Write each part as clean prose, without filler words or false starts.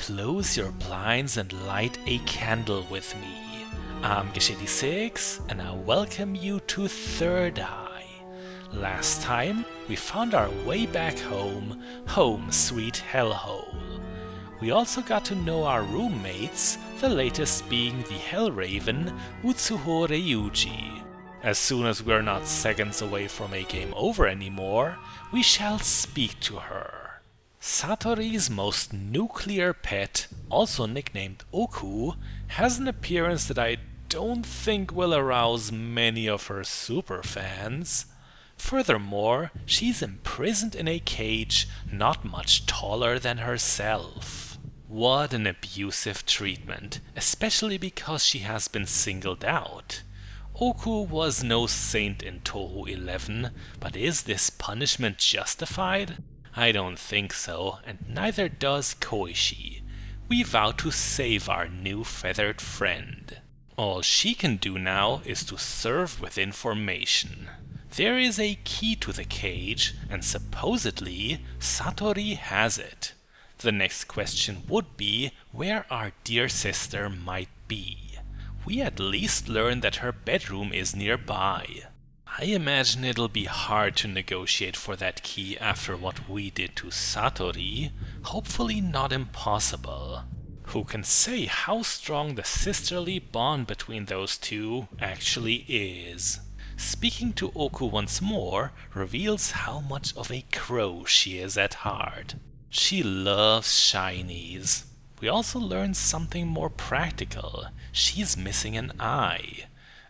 close your blinds and light a candle with me. I'm Gesh86 and I welcome you to 3rdEye. Last time we found our way back home, home sweet hellhole. We also got to know our roommates, the latest being the Hellraven Utsuho Ryuji. As soon as we're not seconds away from a game over anymore, we shall speak to her. Satori's most nuclear pet, also nicknamed Oku, has an appearance that I don't think will arouse many of her superfans. Furthermore, she's imprisoned in a cage not much taller than herself. What an abusive treatment, especially because she has been singled out. Oku was no saint in Touhou 11, but is this punishment justified? I don't think so, and neither does Koishi. We vow to save our new feathered friend. All she can do now is to serve with information. There is a key to the cage, and supposedly Satori has it. The next question would be where our dear sister might be. We at least learn that her bedroom is nearby. I imagine it'll be hard to negotiate for that key after what we did to Satori, hopefully not impossible. Who can say how strong the sisterly bond between those two actually is? Speaking to Oku once more reveals how much of a crow she is at heart. She loves shinies. We also learn something more practical. She's missing an eye.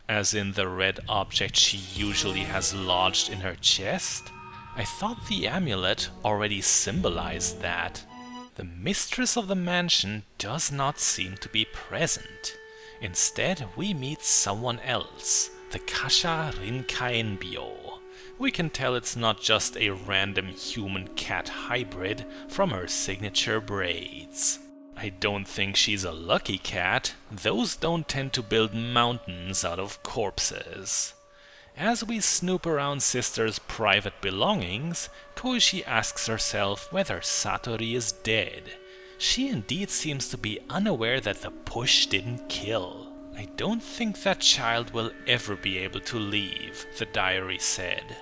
As in the red object she usually has lodged in her chest? I thought the amulet already symbolized that. The mistress of the mansion does not seem to be present. Instead, we meet someone else, the Kasha Rinkainbyo. We can tell it's not just a random human-cat hybrid from her signature braids. I don't think she's a lucky cat. Those don't tend to build mountains out of corpses. As we snoop around Sister's private belongings, Koishi asks herself whether Satori is dead. She indeed seems to be unaware that the push didn't kill. I don't think that child will ever be able to leave, the diary said.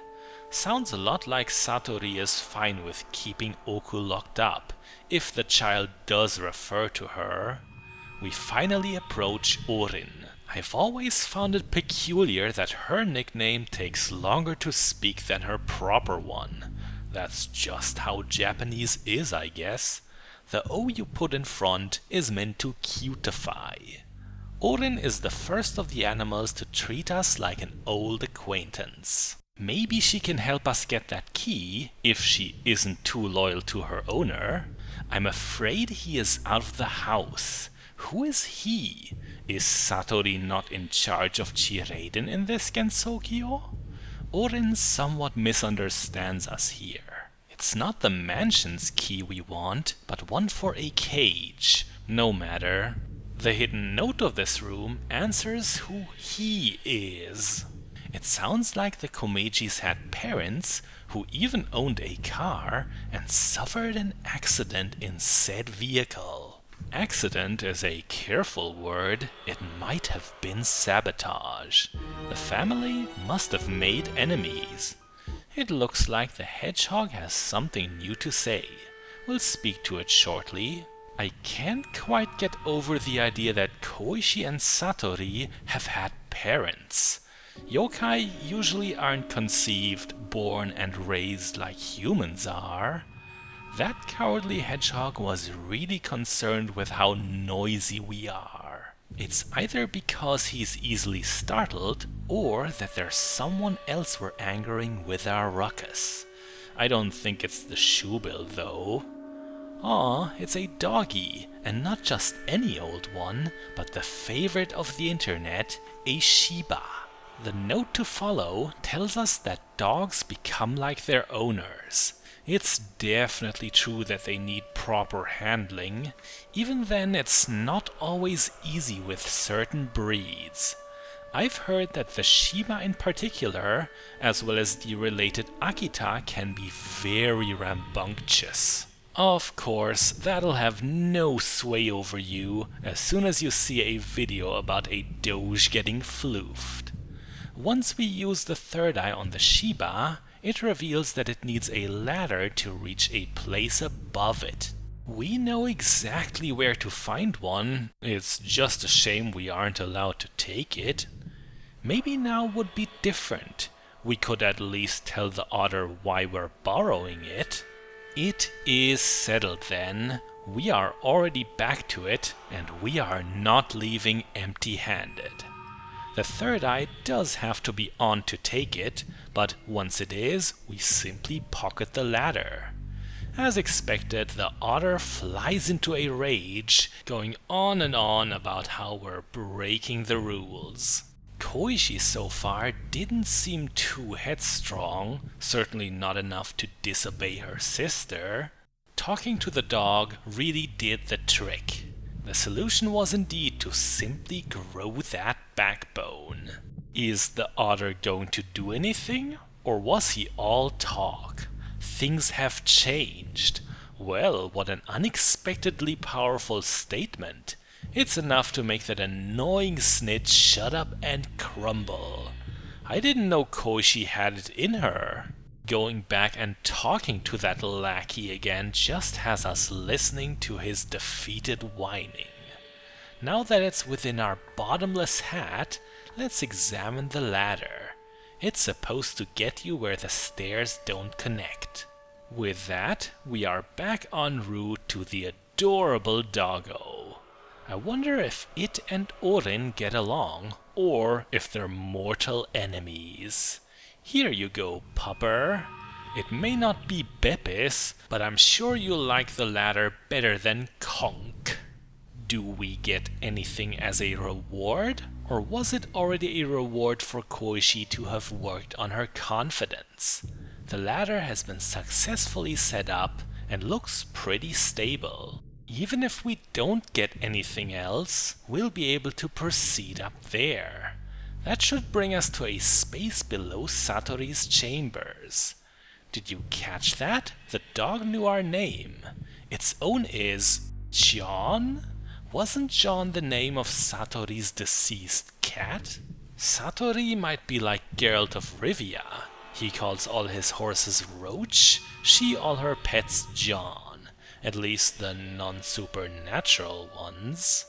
Sounds a lot like Satori is fine with keeping Oku locked up, if the child does refer to her. We finally approach Orin. I've always found it peculiar that her nickname takes longer to speak than her proper one. That's just how Japanese is, I guess. The O you put in front is meant to cutify. Orin is the first of the animals to treat us like an old acquaintance. Maybe she can help us get that key, if she isn't too loyal to her owner. I'm afraid he is out of the house. Who is he? Is Satori not in charge of Shiruudon in this Gensokyo? Orin somewhat misunderstands us here. It's not the mansion's key we want, but one for a cage. No matter. The hidden note of this room answers who he is. It sounds like the Komejis had parents who even owned a car and suffered an accident in said vehicle. Accident is a careful word. It might have been sabotage. The family must have made enemies. It looks like the hedgehog has something new to say. We'll speak to it shortly. I can't quite get over the idea that Koishi and Satori have had parents. Yokai usually aren't conceived, born, and raised like humans are. That cowardly hedgehog was really concerned with how noisy we are. It's either because he's easily startled, or that there's someone else we're angering with our ruckus. I don't think it's the shoebill though. Aw, it's a doggy, and not just any old one, but the favorite of the internet, a Shiba. The note to follow tells us that dogs become like their owners. It's definitely true that they need proper handling. Even then, it's not always easy with certain breeds. I've heard that the Shiba in particular, as well as the related Akita, can be very rambunctious. Of course, that'll have no sway over you as soon as you see a video about a Doge getting floofed. Once we use the third eye on the Shiba, it reveals that it needs a ladder to reach a place above it. We know exactly where to find one, it's just a shame we aren't allowed to take it. Maybe now would be different. We could at least tell the otter why we're borrowing it. It is settled then. We are already back to it, and we are not leaving empty-handed. The third eye does have to be on to take it, but once it is, we simply pocket the ladder. As expected, the otter flies into a rage, going on and on about how we're breaking the rules. Koishi so far didn't seem too headstrong, certainly not enough to disobey her sister. Talking to the dog really did the trick. The solution was indeed to simply grow that backbone. Is the otter going to do anything? Or was he all talk? Things have changed. Well, what an unexpectedly powerful statement. It's enough to make that annoying snitch shut up and crumble. I didn't know Koishi had it in her. Going back and talking to that lackey again just has us listening to his defeated whining. Now that it's within our bottomless hat, let's examine the ladder. It's supposed to get you where the stairs don't connect. With that, we are back en route to the adorable doggo. I wonder if it and Orin get along, or if they're mortal enemies. Here you go, pupper. It may not be Beppis, but I'm sure you'll like the ladder better than Conk. Do we get anything as a reward? Or was it already a reward for Koishi to have worked on her confidence? The ladder has been successfully set up and looks pretty stable. Even if we don't get anything else, we'll be able to proceed up there. That should bring us to a space below Satori's chambers. Did you catch that? The dog knew our name. Its own is John? Wasn't John the name of Satori's deceased cat? Satori might be like Geralt of Rivia. He calls all his horses Roach, she all her pets John. At least the non-supernatural ones.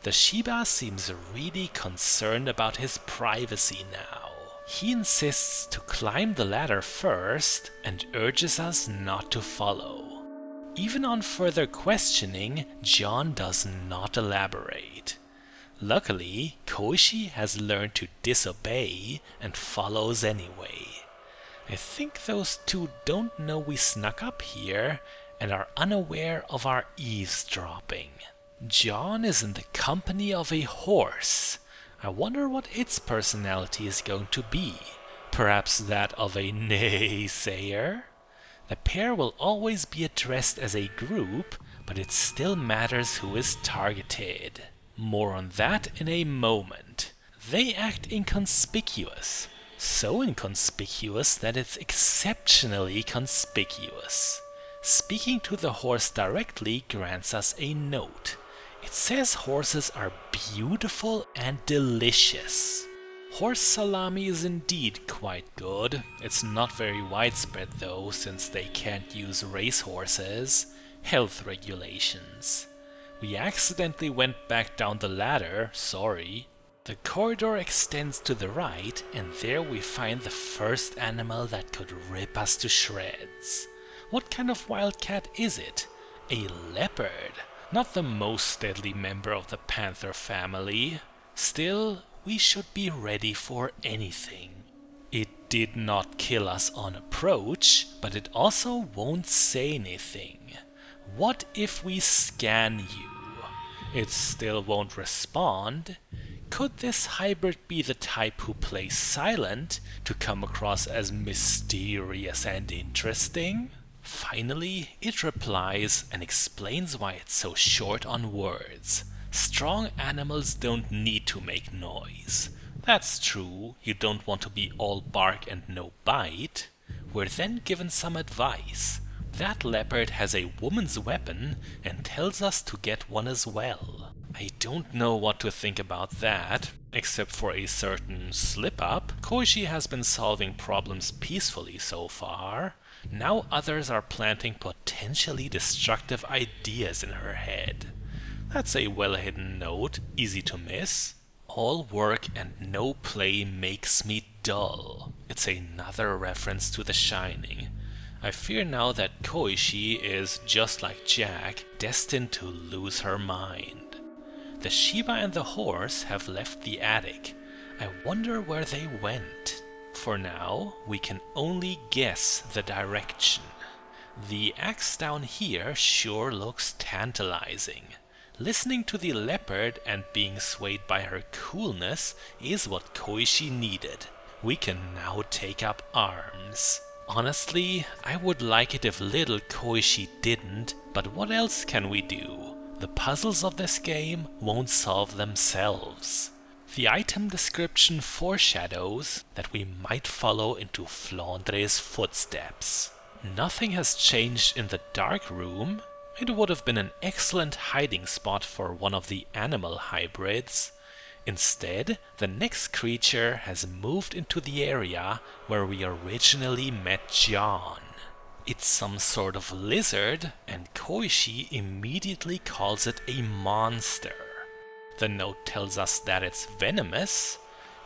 The Shiba seems really concerned about his privacy now. He insists to climb the ladder first and urges us not to follow. Even on further questioning, John does not elaborate. Luckily, Koishi has learned to disobey and follows anyway. I think those two don't know we snuck up here and are unaware of our eavesdropping. John is in the company of a horse. I wonder what its personality is going to be. Perhaps that of a naysayer? The pair will always be addressed as a group, but it still matters who is targeted. More on that in a moment. They act inconspicuous. So inconspicuous that it's exceptionally conspicuous. Speaking to the horse directly grants us a note. It says horses are beautiful and delicious. Horse salami is indeed quite good. It's not very widespread though, since they can't use racehorses. Health regulations. We accidentally went back down the ladder, sorry. The corridor extends to the right, and there we find the first animal that could rip us to shreds. What kind of wildcat is it? A leopard, not the most deadly member of the panther family. Still, we should be ready for anything. It did not kill us on approach, but it also won't say anything. What if we scan you? It still won't respond. Could this hybrid be the type who plays silent to come across as mysterious and interesting? Finally, it replies and explains why it's so short on words. Strong animals don't need to make noise. That's true, you don't want to be all bark and no bite. We're then given some advice. That leopard has a woman's weapon and tells us to get one as well. I don't know what to think about that. Except for a certain slip-up, Koishi has been solving problems peacefully so far. Now others are planting potentially destructive ideas in her head. That's a well-hidden note, easy to miss. All work and no play makes me dull. It's another reference to The Shining. I fear now that Koishi is, just like Jack, destined to lose her mind. The Shiba and the horse have left the attic. I wonder where they went. For now, we can only guess the direction. The axe down here sure looks tantalizing. Listening to the leopard and being swayed by her coolness is what Koishi needed. We can now take up arms. Honestly, I would like it if little Koishi didn't, but what else can we do? The puzzles of this game won't solve themselves. The item description foreshadows that we might follow into Flandre's footsteps. Nothing has changed in the dark room. It would have been an excellent hiding spot for one of the animal hybrids. Instead, the next creature has moved into the area where we originally met John. It's some sort of lizard, and Koishi immediately calls it a monster. The note tells us that it's venomous.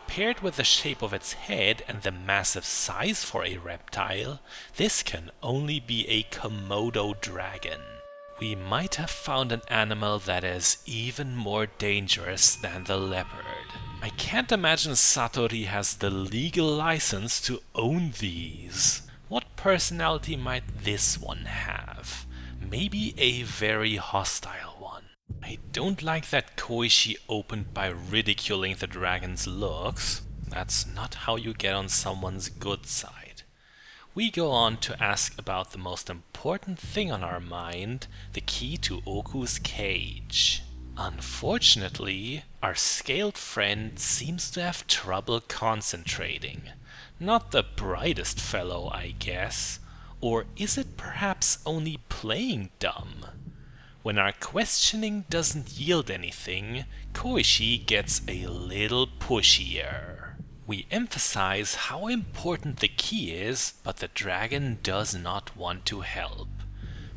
Paired with the shape of its head and the massive size for a reptile, this can only be a Komodo dragon. We might have found an animal that is even more dangerous than the leopard. I can't imagine Satori has the legal license to own these. What personality might this one have? Maybe a very hostile one. I don't like that Koishi opened by ridiculing the dragon's looks. That's not how you get on someone's good side. We go on to ask about the most important thing on our mind, the key to Oku's cage. Unfortunately, our scaled friend seems to have trouble concentrating. Not the brightest fellow, I guess. Or is it perhaps only playing dumb? When our questioning doesn't yield anything, Koishi gets a little pushier. We emphasize how important the key is, but the dragon does not want to help.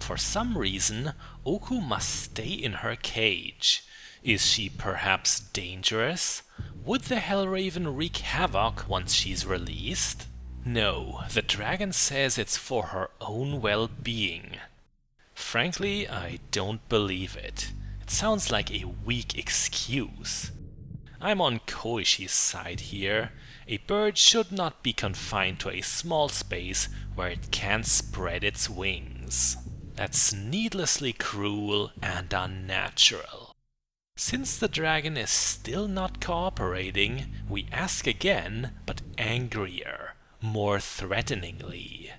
For some reason, Oku must stay in her cage. Is she perhaps dangerous? Would the Hellraven wreak havoc once she's released? No, the dragon says it's for her own well-being. Frankly, I don't believe it. It sounds like a weak excuse. I'm on Koishi's side here. A bird should not be confined to a small space where it can't spread its wings. That's needlessly cruel and unnatural. Since the dragon is still not cooperating, we ask again, but angrier, more threateningly.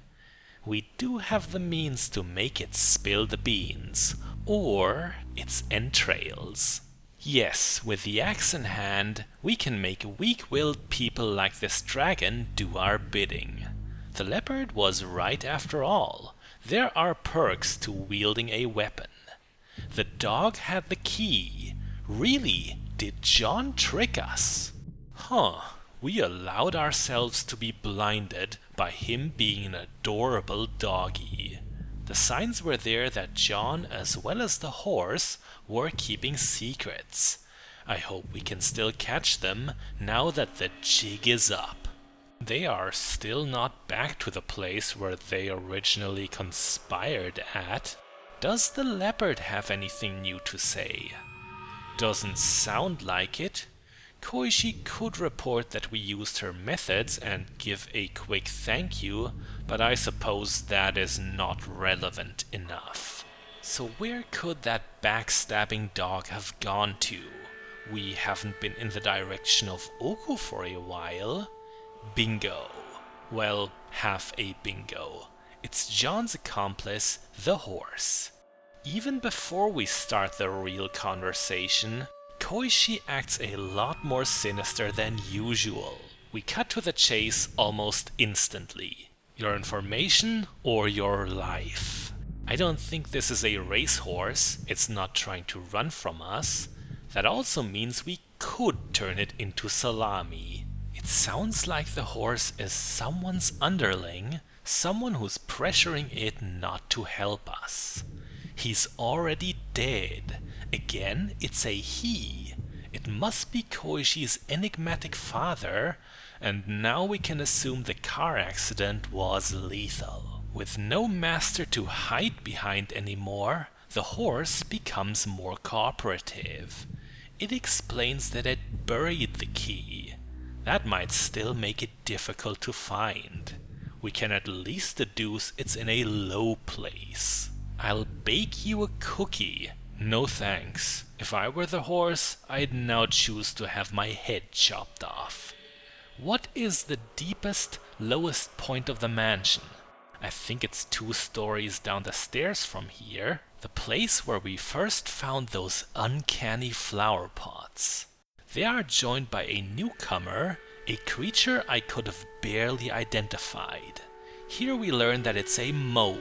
We do have the means to make it spill the beans, or its entrails. Yes, with the axe in hand, we can make weak-willed people like this dragon do our bidding. The leopard was right after all. There are perks to wielding a weapon. The dog had the key. Really, did John trick us? We allowed ourselves to be blinded by him being an adorable doggy. The signs were there that John, as well as the horse, were keeping secrets. I hope we can still catch them now that the jig is up. They are still not back to the place where they originally conspired at. Does the leopard have anything new to say? Doesn't sound like it. Koishi could report that we used her methods and give a quick thank you, but I suppose that is not relevant enough. So where could that backstabbing dog have gone to? We haven't been in the direction of Oku for a while. Bingo. Well, half a bingo. It's John's accomplice, the horse. Even before we start the real conversation, Koishi acts a lot more sinister than usual. We cut to the chase almost instantly. Your information or your life. I don't think this is a racehorse. It's not trying to run from us. That also means we could turn it into salami. It sounds like the horse is someone's underling, someone who's pressuring it not to help us. He's already dead. Again, it's a he. It must be Koishi's enigmatic father, and now we can assume the car accident was lethal. With no master to hide behind anymore, the horse becomes more cooperative. It explains that it buried the key. That might still make it difficult to find. We can at least deduce it's in a low place. I'll bake you a cookie. No thanks. If I were the horse, I'd now choose to have my head chopped off. What is the deepest, lowest point of the mansion? I think it's 2 stories down the stairs from here. The place where we first found those uncanny flower pots. They are joined by a newcomer, a creature I could have barely identified. Here we learn that it's a mole.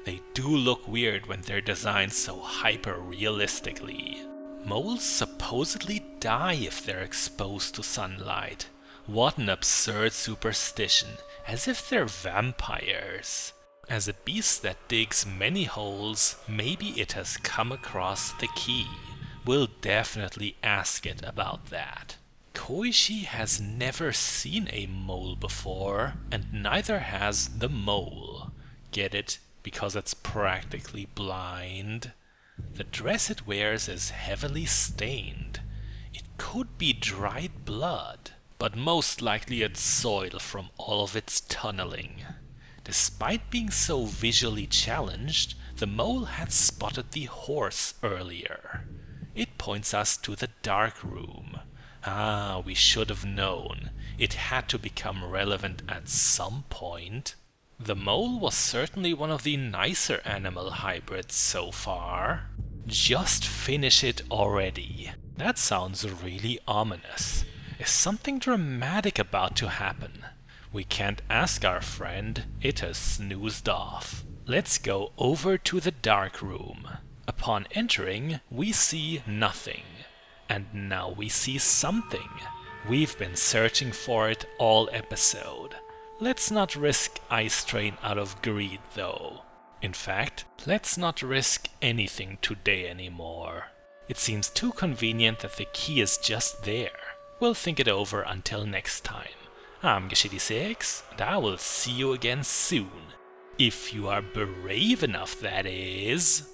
They do look weird when they're designed so hyper-realistically. Moles supposedly die if they're exposed to sunlight. What an absurd superstition, as if they're vampires. As a beast that digs many holes, maybe it has come across the key. We'll definitely ask it about that. Koishi has never seen a mole before, and neither has the mole. Get it? Because it's practically blind. The dress it wears is heavily stained. It could be dried blood, but most likely it's soil from all of its tunneling. Despite being so visually challenged, the mole had spotted the horse earlier. It points us to the dark room. Ah, we should have known. It had to become relevant at some point. The mole was certainly one of the nicer animal hybrids so far. Just finish it already. That sounds really ominous. Is something dramatic about to happen? We can't ask our friend, it has snoozed off. Let's go over to the dark room. Upon entering, we see nothing. And now we see something. We've been searching for it all episode. Let's not risk eye strain out of greed though. In fact, let's not risk anything today anymore. It seems too convenient that the key is just there. We'll think it over until next time. I'm Gesh, and I will see you again soon. If you are brave enough, that is.